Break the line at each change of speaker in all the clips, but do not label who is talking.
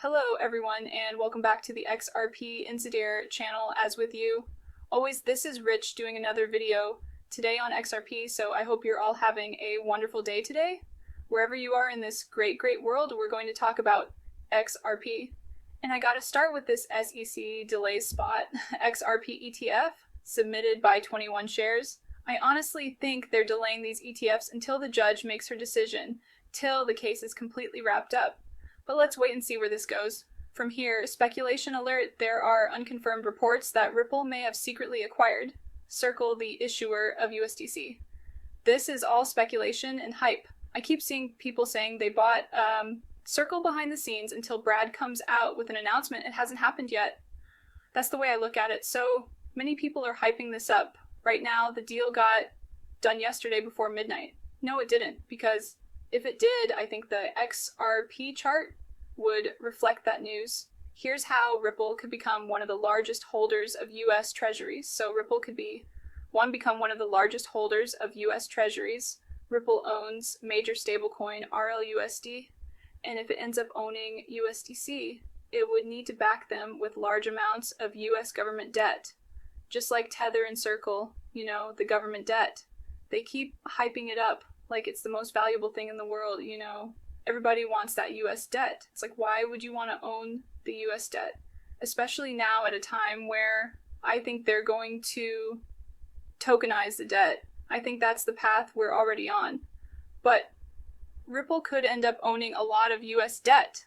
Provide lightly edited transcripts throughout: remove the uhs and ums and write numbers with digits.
Hello everyone and welcome back to the XRP Insider channel. As with you always, this is Rich doing another video today on XRP, so I hope you're all having a wonderful day today. Wherever you are in this great world, we're going to talk about XRP. And I gotta start with this SEC delay spot, XRP ETF, submitted by 21 shares. I honestly think they're delaying these ETFs until the judge makes her decision, till the case is completely wrapped up. But let's wait and see where this goes. From here, speculation alert, there are unconfirmed reports that Ripple may have secretly acquired Circle, the issuer of USDC. This is all speculation and hype. I keep seeing people saying they bought Circle behind the scenes until Brad comes out with an announcement. It hasn't happened yet. That's the way I look at it. So many people are hyping this up. Right now, the deal got done yesterday before midnight. No, it didn't, because if it did, I think the XRP chart would reflect that news. Here's how Ripple could become one of the largest holders of US Treasuries. So Ripple could become one of the largest holders of US Treasuries. Ripple owns major stablecoin RLUSD, and if it ends up owning USDC, it would need to back them with large amounts of US government debt. Just like Tether and Circle, the government debt. They keep hyping it up like it's the most valuable thing in the world, Everybody wants that US debt. It's like, why would you want to own the US debt? Especially now at a time where I think they're going to tokenize the debt. I think that's the path we're already on. But Ripple could end up owning a lot of US debt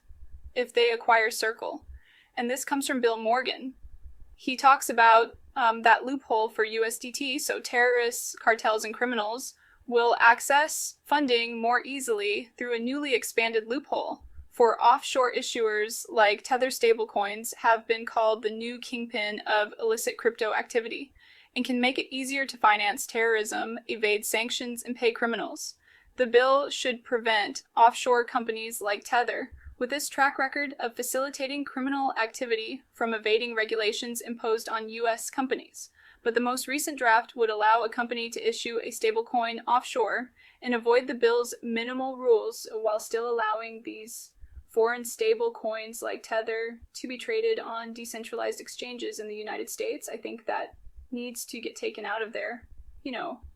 if they acquire Circle. And this comes from Bill Morgan. He talks about that loophole for USDT, so terrorists, cartels, and criminals will access funding more easily through a newly expanded loophole. For offshore issuers like Tether stablecoins have been called the new kingpin of illicit crypto activity and can make it easier to finance terrorism, evade sanctions, and pay criminals. The bill should prevent offshore companies like Tether, with this track record of facilitating criminal activity, from evading regulations imposed on US companies. But the most recent draft would allow a company to issue a stablecoin offshore and avoid the bill's minimal rules while still allowing these foreign stablecoins like Tether to be traded on decentralized exchanges in the United States. I think that needs to get taken out of there.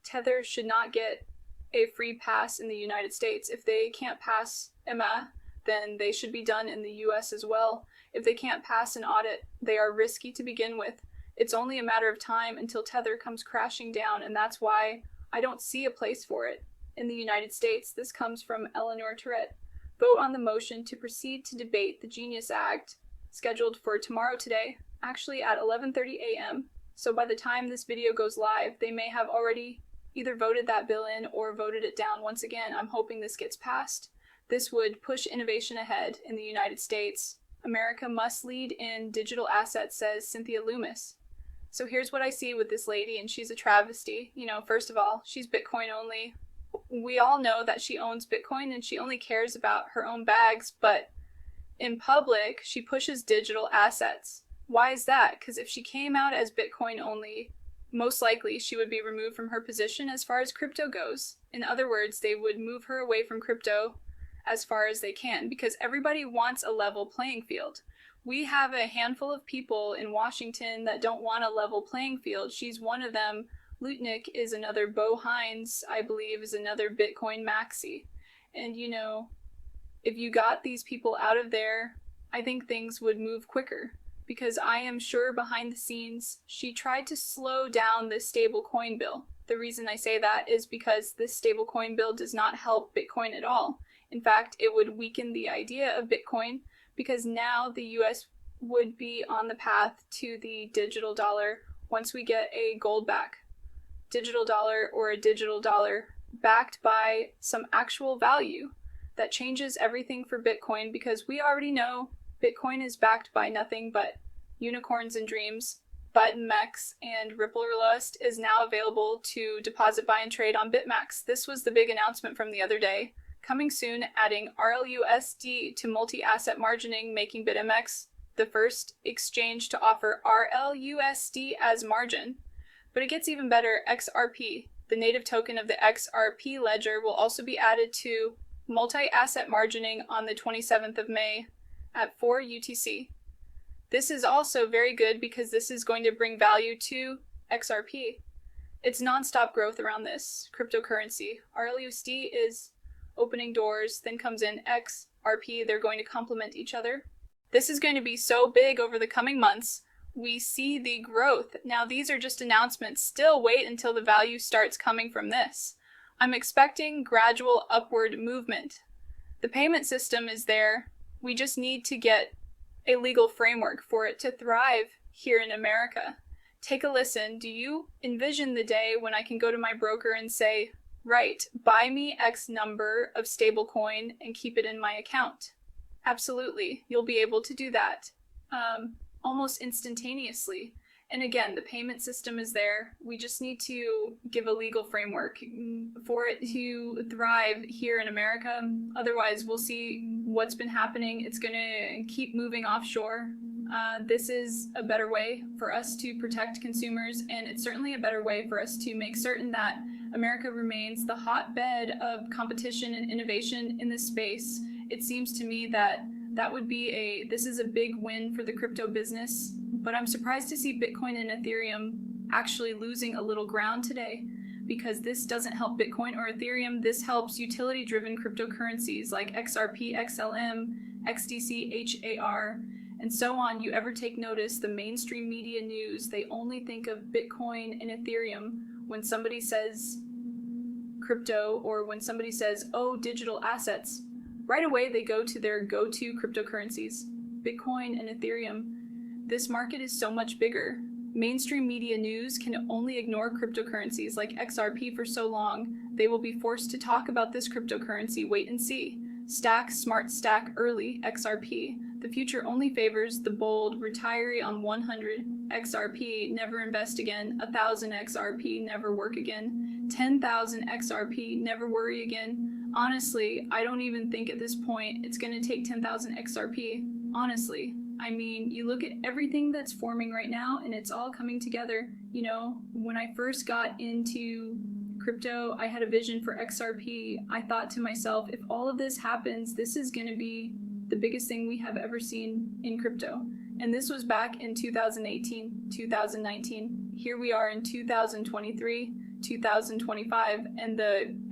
Tether should not get a free pass in the United States. If they can't pass EMA, then they should be done in the US as well. If they can't pass an audit, they are risky to begin with. It's only a matter of time until Tether comes crashing down, and that's why I don't see a place for it in the United States. This comes from Eleanor Tourette. Vote on the motion to proceed to debate the Genius Act, scheduled for tomorrow today, actually at 11:30 a.m. So by the time this video goes live, they may have already either voted that bill in or voted it down. Once again, I'm hoping this gets passed. This would push innovation ahead in the United States. America must lead in digital assets, says Cynthia Loomis. So here's what I see with this lady, and she's a travesty. First of all, she's Bitcoin only. We all know that she owns Bitcoin and she only cares about her own bags, but in public, she pushes digital assets. Why is that? Because if she came out as Bitcoin only, most likely she would be removed from her position as far as crypto goes. In other words, they would move her away from crypto as far as they can, because everybody wants a level playing field. We have a handful of people in Washington that don't want a level playing field. She's one of them. Lutnick is another. Bo Hines, I believe, is another Bitcoin maxi. And if you got these people out of there, I think things would move quicker. Because I am sure behind the scenes, she tried to slow down this stablecoin bill. The reason I say that is because this stablecoin bill does not help Bitcoin at all. In fact, it would weaken the idea of Bitcoin, because now the US would be on the path to the digital dollar once we get a gold back. Digital dollar, or a digital dollar backed by some actual value that changes everything for Bitcoin, because we already know Bitcoin is backed by nothing but unicorns and dreams. ButtonMax and Ripple Lust is now available to deposit, buy, and trade on BitMax. This was the big announcement from the other day. Coming soon, adding RLUSD to multi-asset margining, making BitMX the first exchange to offer RLUSD as margin. But it gets even better. XRP, the native token of the XRP ledger, will also be added to multi-asset margining on the 27th of May at 4 UTC. This is also very good because this is going to bring value to XRP. It's non-stop growth around this cryptocurrency. RLUSD is opening doors, then comes in XRP. They're going to complement each other. This is going to be so big over the coming months. We see the growth. Now, these are just announcements. Still wait until the value starts coming from this. I'm expecting gradual upward movement. The payment system is there. We just need to get a legal framework for it to thrive here in America. Take a listen. Do you envision the day when I can go to my broker and say, right, buy me X number of stablecoin and keep it in my account? Absolutely. You'll be able to do that almost instantaneously. And again, the payment system is there. We just need to give a legal framework for it to thrive here in America. Otherwise, we'll see what's been happening. It's going to keep moving offshore. This is a better way for us to protect consumers, and it's certainly a better way for us to make certain that America remains the hotbed of competition and innovation in this space. It seems to me that would be this is a big win for the crypto business, but I'm surprised to see Bitcoin and Ethereum actually losing a little ground today, because this doesn't help Bitcoin or Ethereum. This helps utility-driven cryptocurrencies like XRP, XLM, XDC, HAR, and so on. You ever take notice, the mainstream media news, they only think of Bitcoin and Ethereum when somebody says crypto, or when somebody says, oh, digital assets. Right away, they go to their go-to cryptocurrencies, Bitcoin and Ethereum. This market is so much bigger. Mainstream media news can only ignore cryptocurrencies like XRP for so long. They will be forced to talk about this cryptocurrency. Wait and see. Stack, smart stack early, XRP. The future only favors the bold. Retiree on 100 XRP, never invest again. 1,000 XRP, never work again. 10,000 XRP, never worry again. Honestly, I don't even think at this point it's going to take 10,000 XRP. Honestly. I mean, you look at everything that's forming right now and it's all coming together. You know, when I first got into crypto, I had a vision for XRP. I thought to myself, if all of this happens, this is going to be the biggest thing we have ever seen in crypto. And this was back in 2018, 2019. Here we are in 2023, 2025, and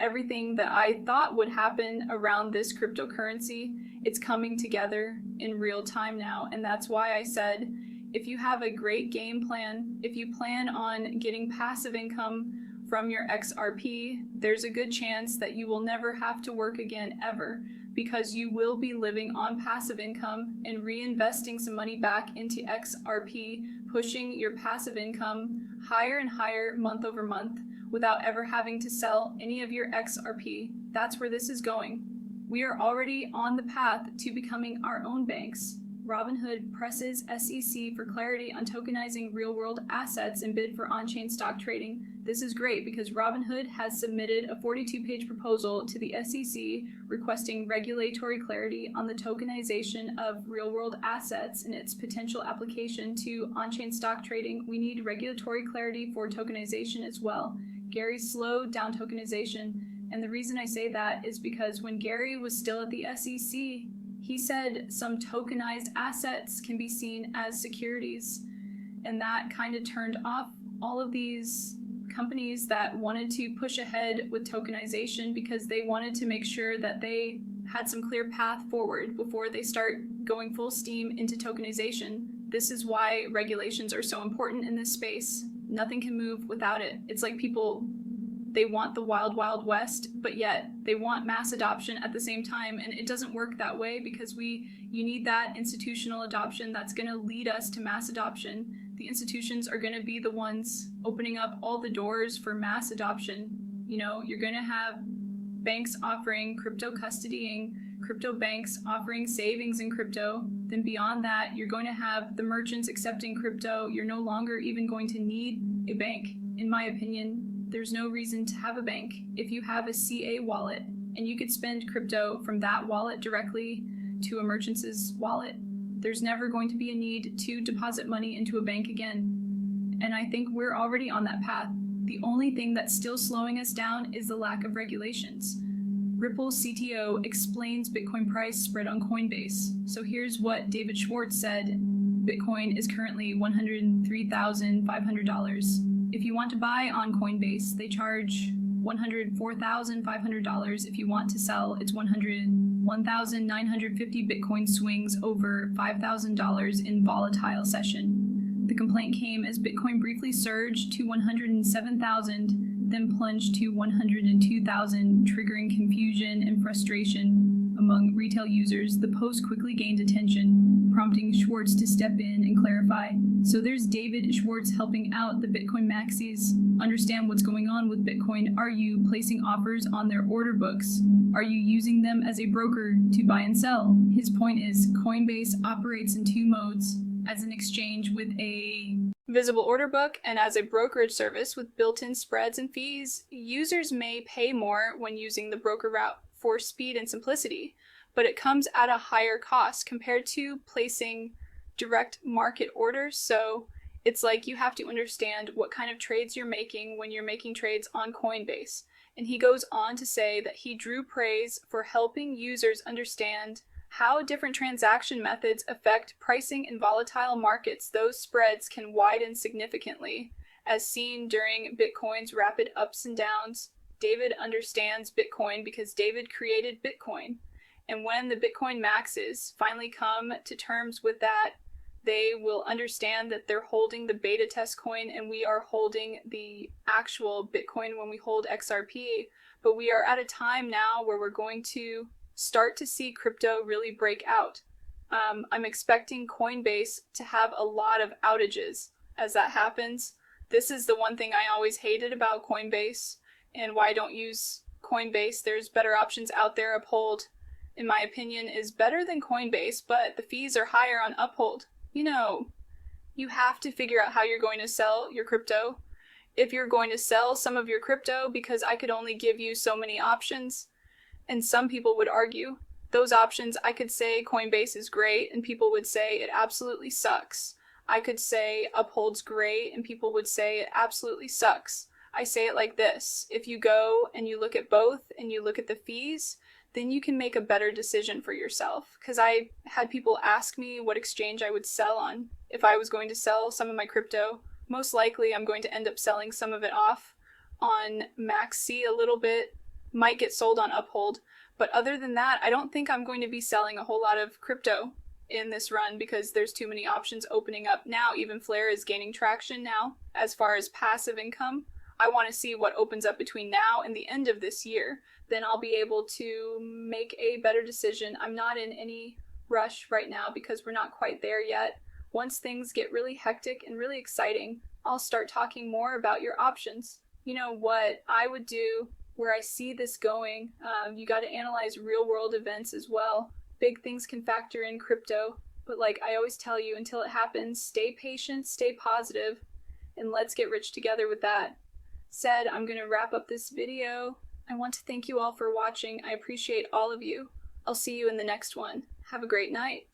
everything that I thought would happen around this cryptocurrency, it's coming together in real time now. And that's why I said, if you have a great game plan, if you plan on getting passive income from your XRP, there's a good chance that you will never have to work again ever, because you will be living on passive income and reinvesting some money back into XRP, pushing your passive income higher and higher month over month without ever having to sell any of your XRP. That's where this is going. We are already on the path to becoming our own banks. Robinhood presses SEC for clarity on tokenizing real-world assets and bid for on-chain stock trading. This is great because Robinhood has submitted a 42-page proposal to the SEC requesting regulatory clarity on the tokenization of real-world assets and its potential application to on-chain stock trading. We need regulatory clarity for tokenization as well. Gary slowed down tokenization, and the reason I say that is because when Gary was still at the SEC, he said some tokenized assets can be seen as securities, and that kind of turned off all of these companies that wanted to push ahead with tokenization because they wanted to make sure that they had some clear path forward before they start going full steam into tokenization. This is why regulations are so important in this space. Nothing can move without it. It's like people, they want the wild, wild west, but yet they want mass adoption at the same time. And it doesn't work that way because you need that institutional adoption that's going to lead us to mass adoption. The institutions are going to be the ones opening up all the doors for mass adoption. You know, you're going to have banks offering crypto custodying, crypto banks offering savings in crypto. Then beyond that, you're going to have the merchants accepting crypto. You're no longer even going to need a bank. In my opinion, there's no reason to have a bank. If you have a CA wallet and you could spend crypto from that wallet directly to a merchant's wallet, there's never going to be a need to deposit money into a bank again. And I think we're already on that path. The only thing that's still slowing us down is the lack of regulations. Ripple CTO explains Bitcoin price spread on Coinbase. So here's what David Schwartz said. Bitcoin is currently $103,500. If you want to buy on Coinbase, they charge $104,500. If you want to sell, it's $101,950 Bitcoin swings over $5,000 in volatile session. The complaint came as Bitcoin briefly surged to 107,000, then plunged to 102,000, triggering confusion and frustration among retail users. The post quickly gained attention, prompting Schwartz to step in and clarify. So there's David Schwartz helping out the Bitcoin maxis understand what's going on with Bitcoin. Are you placing offers on their order books? Are you using them as a broker to buy and sell? His point is Coinbase operates in two modes: as an exchange with a visible order book and as a brokerage service with built-in spreads and fees. Users may pay more when using the broker route for speed and simplicity, but it comes at a higher cost compared to placing direct market orders. So it's like you have to understand what kind of trades you're making when you're making trades on Coinbase. And he goes on to say that he drew praise for helping users understand how different transaction methods affect pricing in volatile markets. Those spreads can widen significantly, as seen during Bitcoin's rapid ups and downs. David understands Bitcoin because David created Bitcoin. And when the Bitcoin maxes finally come to terms with that, they will understand that they're holding the beta test coin and we are holding the actual Bitcoin when we hold XRP. But we are at a time now where we're going to start to see crypto really break out. I'm expecting Coinbase to have a lot of outages as that happens. This is the one thing I always hated about Coinbase and why I don't use Coinbase. There's better options out there. Uphold, in my opinion, is better than Coinbase, but the fees are higher on Uphold. You know, you have to figure out how you're going to sell your crypto. If you're going to sell some of your crypto, because I could only give you so many options, and some people would argue those options, I could say Coinbase is great and people would say it absolutely sucks. I could say Uphold's great and people would say it absolutely sucks. I say it like this: if you go and you look at both and you look at the fees, then you can make a better decision for yourself. Because I had people ask me what exchange I would sell on if I was going to sell some of my crypto. Most likely I'm going to end up selling some of it off on Maxi a little bit, might get sold on Uphold. But other than that, I don't think I'm going to be selling a whole lot of crypto in this run because there's too many options opening up now. Even Flare is gaining traction now as far as passive income. I want to see what opens up between now and the end of this year. Then I'll be able to make a better decision. I'm not in any rush right now because we're not quite there yet. Once things get really hectic and really exciting, I'll start talking more about your options. You know what I would do where I see this going. You got to analyze real world events as well. Big things can factor in crypto, but like I always tell you, until it happens, stay patient, stay positive, and let's get rich together with that. Said, I'm going to wrap up this video. I want to thank you all for watching. I appreciate all of you. I'll see you in the next one. Have a great night.